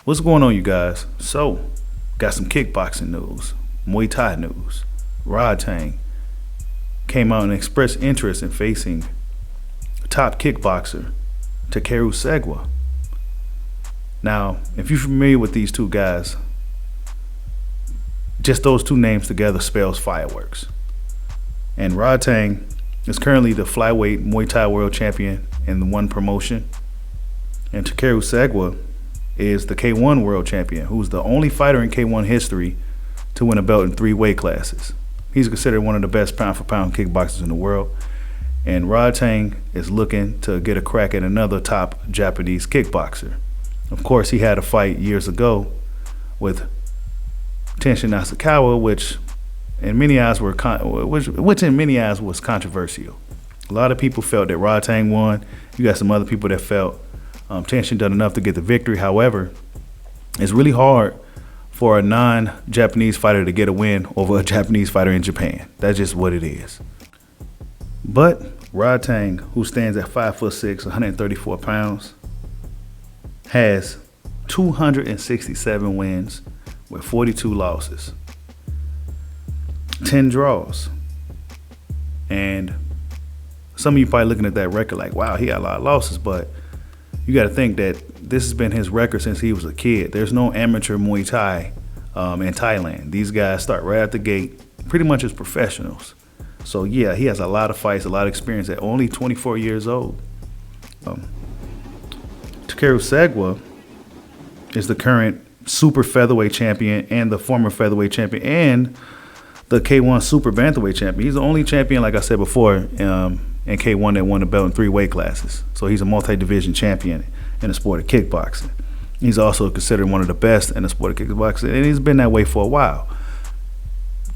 What's going on, you guys? So, got some kickboxing news, Muay Thai news. Rodtang came out and expressed interest in facing top kickboxer Takeru. Now, if you're familiar with these two guys, just those two names together spells fireworks. And Rodtang is currently the flyweight Muay Thai world champion in the one promotion. And Takeru is the K1 world champion, who's the only fighter in K1 history to win a belt in 3 weight classes. He's considered one of the best pound-for-pound kickboxers in the world. And Rodtang is looking to get a crack at another top Japanese kickboxer. Of course, he had a fight years ago with Tenshin Nasukawa, which in many eyes was controversial. A lot of people felt that Rodtang won. You got some other people that felt Tenshin done enough to get the victory. However, it's really hard for a non-Japanese fighter to get a win over a Japanese fighter in Japan. That's just what it is. But Rodtang, who stands at 5'6", 134 pounds, has 267 wins with 42 losses, 10 draws. And some of you probably looking at that record like, wow, he got a lot of losses, but you got to think that this has been his record since he was a kid. There's no amateur Muay Thai in Thailand. These guys start right out the gate pretty much as professionals. So yeah, he has a lot of fights, a lot of experience at only 24 years old. Takeru is the current super featherweight champion and the former featherweight champion and the K1 super bantamweight champion. He's the only champion, like I said before, in K1 that won the belt in 3 weight classes. So he's a multi-division champion in the sport of kickboxing. He's also considered one of the best in the sport of kickboxing, and he's been that way for a while.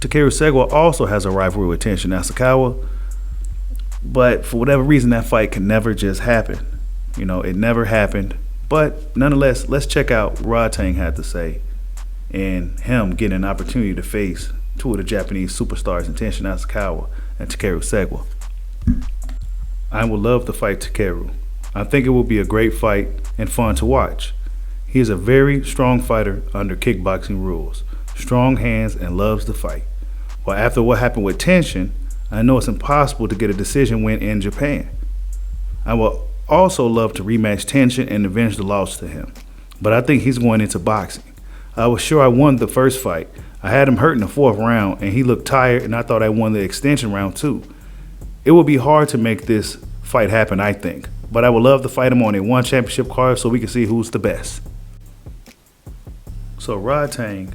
Takeru also has a rivalry with Tenshin Nasukawa, but for whatever reason, that fight can never just happen. You know, it never happened. But nonetheless, let's check out what Rodtang had to say and him getting an opportunity to face 2 of the Japanese superstars in Tenshin Nasukawa and Takeru. I would love to fight Takeru. I think it will be a great fight and fun to watch. He is a very strong fighter under kickboxing rules, strong hands, and loves to fight. Well, after what happened with Tenshin, I know it's impossible to get a decision win in Japan. I will also love to rematch Tenshin and avenge the loss to him, but I think he's going into boxing. I was sure I won the first fight. I had him hurt in the 4th round, and he looked tired, and I thought I won the extension round too. It will be hard to make this fight happen, I think, but I would love to fight him on a one championship card so we can see who's the best. So Rodtang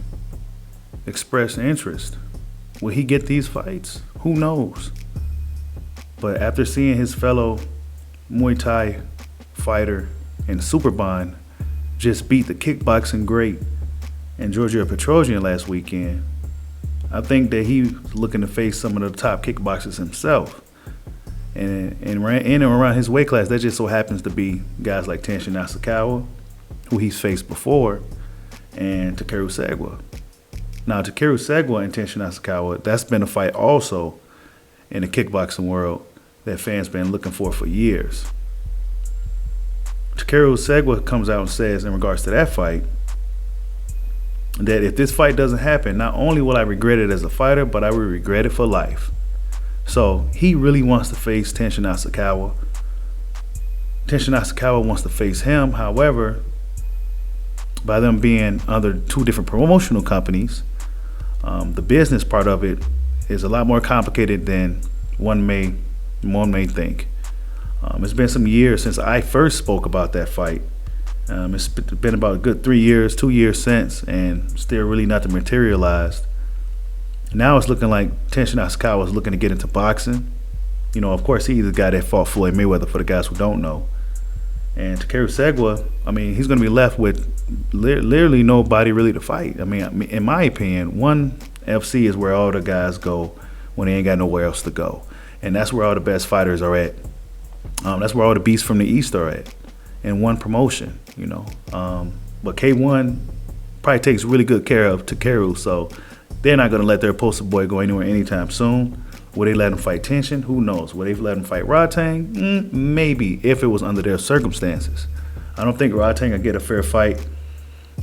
expressed interest. Will he get these fights? Who knows? But after seeing his fellow Muay Thai fighter and Superbond just beat the kickboxing great and Georgia Petrosian last weekend, I think that he's looking to face some of the top kickboxers himself. And around his weight class, that just so happens to be guys like Tenshin Nasukawa, who he's faced before, and Takeru. Now, Takeru and Tenshin Nasukawa, that's been a fight also in the kickboxing world that fans been looking for years. Takeru comes out and says in regards to that fight that if this fight doesn't happen, not only will I regret it as a fighter, but I will regret it for life. So he really wants to face Tenshin Nasukawa. Tenshin Nasukawa wants to face him. However, by them being under 2 different promotional companies, the business part of it is a lot more complicated than one may think. It's been some years since I first spoke about that fight. It's been about a good 3 years, 2 years since, and still really nothing materialized. Now it's looking like Tenshin Nasukawa is looking to get into boxing. You know, of course, he's the guy that fought Floyd Mayweather, for the guys who don't know. And Takeru, I mean, he's going to be left with literally nobody really to fight. I mean, in my opinion, ONE FC is where all the guys go when they ain't got nowhere else to go. And that's where all the best fighters are at. That's where all the beasts from the East are at, in one promotion, you know. But K1 probably takes really good care of Takeru, so they're not going to let their poster boy go anywhere anytime soon. Would they let him fight Tension? Who knows? Would they let him fight Rodtang? Maybe, if it was under their circumstances. I don't think Rodtang would get a fair fight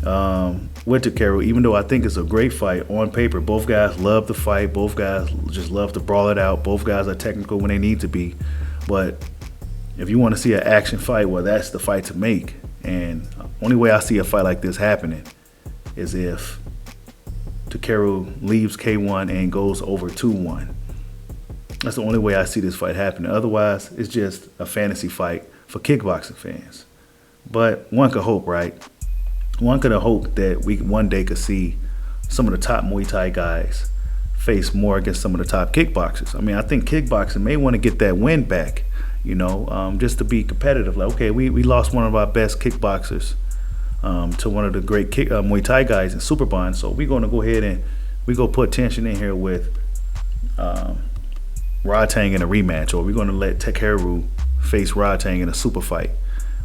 with Takeru, even though I think it's a great fight on paper. Both guys love to fight. Both guys just love to brawl it out. Both guys are technical when they need to be. But if you want to see an action fight, well, that's the fight to make. And only way I see a fight like this happening is if Takeru leaves K1 and goes over 2-1. That's the only way I see this fight happening. Otherwise, it's just a fantasy fight for kickboxing fans. But one could hope, right? One could have hoped that we one day could see some of the top Muay Thai guys face more against some of the top kickboxers. I mean, I think kickboxing may want to get that win back, just to be competitive. Like, okay, we lost one of our best kickboxers to one of the great Muay Thai guys in Superbond, so we're going to go ahead and we go put tension in here with Rodtang in a rematch, or we're going to let Takeru face Rodtang in a super fight,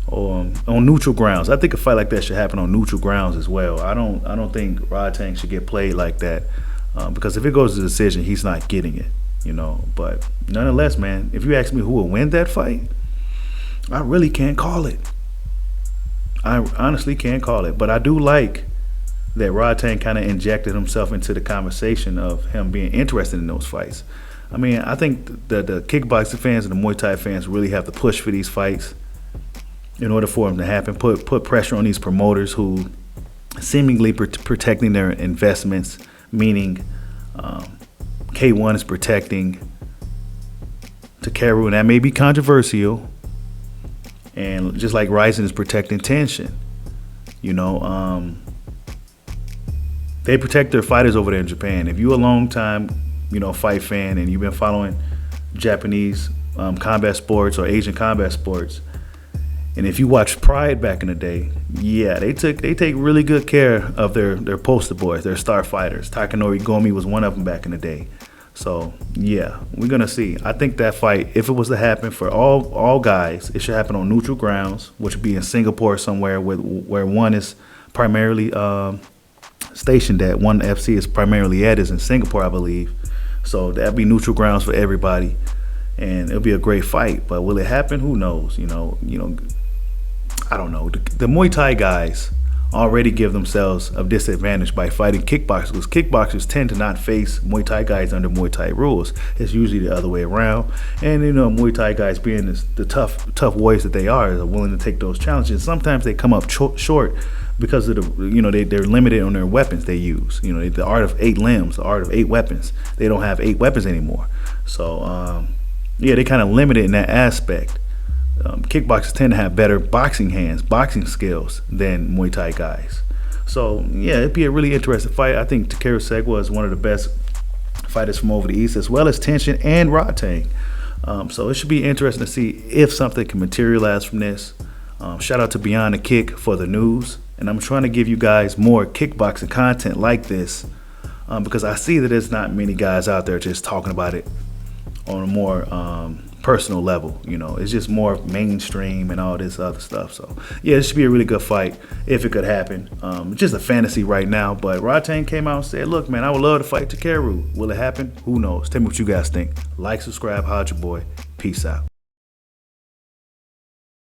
or on neutral grounds. I think a fight like that should happen on neutral grounds as well. I don't think Rodtang should get played like that, because if it goes to decision, he's not getting it, But nonetheless, man, if you ask me who will win that fight, I really can't call it. I honestly can't call it, but I do like that Rodtang kind of injected himself into the conversation of him being interested in those fights. I mean, I think the kickboxing fans and the Muay Thai fans really have to push for these fights in order for them to happen. Put pressure on these promoters who seemingly protecting their investments, meaning K1 is protecting Takeru, and that may be controversial. And just like Ryzen is protecting Tension, they protect their fighters over there in Japan. If you're a long time fight fan and you've been following Japanese combat sports or Asian combat sports, and if you watched Pride back in the day, yeah, they take really good care of their poster boys, their star fighters. Takanori Gomi was one of them back in the day. So yeah, we're gonna see. I think that fight, if it was to happen for all guys, it should happen on neutral grounds, which would be in Singapore somewhere, where one is primarily stationed at. One FC is primarily at is in Singapore, I believe. So that'd be neutral grounds for everybody, and it'll be a great fight. But will it happen? Who knows? I don't know. The Muay Thai guys already give themselves a disadvantage by fighting kickboxers, because kickboxers tend to not face Muay Thai guys under Muay Thai rules. It's usually the other way around. And Muay Thai guys, being the tough warriors that they are willing to take those challenges. Sometimes they come up short because of they're limited on their weapons they use. The art of 8 limbs, the art of 8 weapons. They don't have 8 weapons anymore. So they kind of limited in that aspect. Kickboxers tend to have better boxing hands, boxing skills than Muay Thai guys. So yeah, it'd be a really interesting fight. I think Takeru Segwa is one of the best fighters from over the East, as well as Tension and Rodtang. So it should be interesting to see if something can materialize from this. Shout out to Beyond the Kick for the news. And I'm trying to give you guys more kickboxing content like this, because I see that there's not many guys out there just talking about it on a more personal level. It's just more mainstream and all this other stuff. So yeah, it should be a really good fight if it could happen. It's just a fantasy right now, but Rodtang came out and said, look, man, I would love to fight Takeru. Will it happen? Who knows? Tell me what you guys think. Like, subscribe, holla at your boy. Peace out.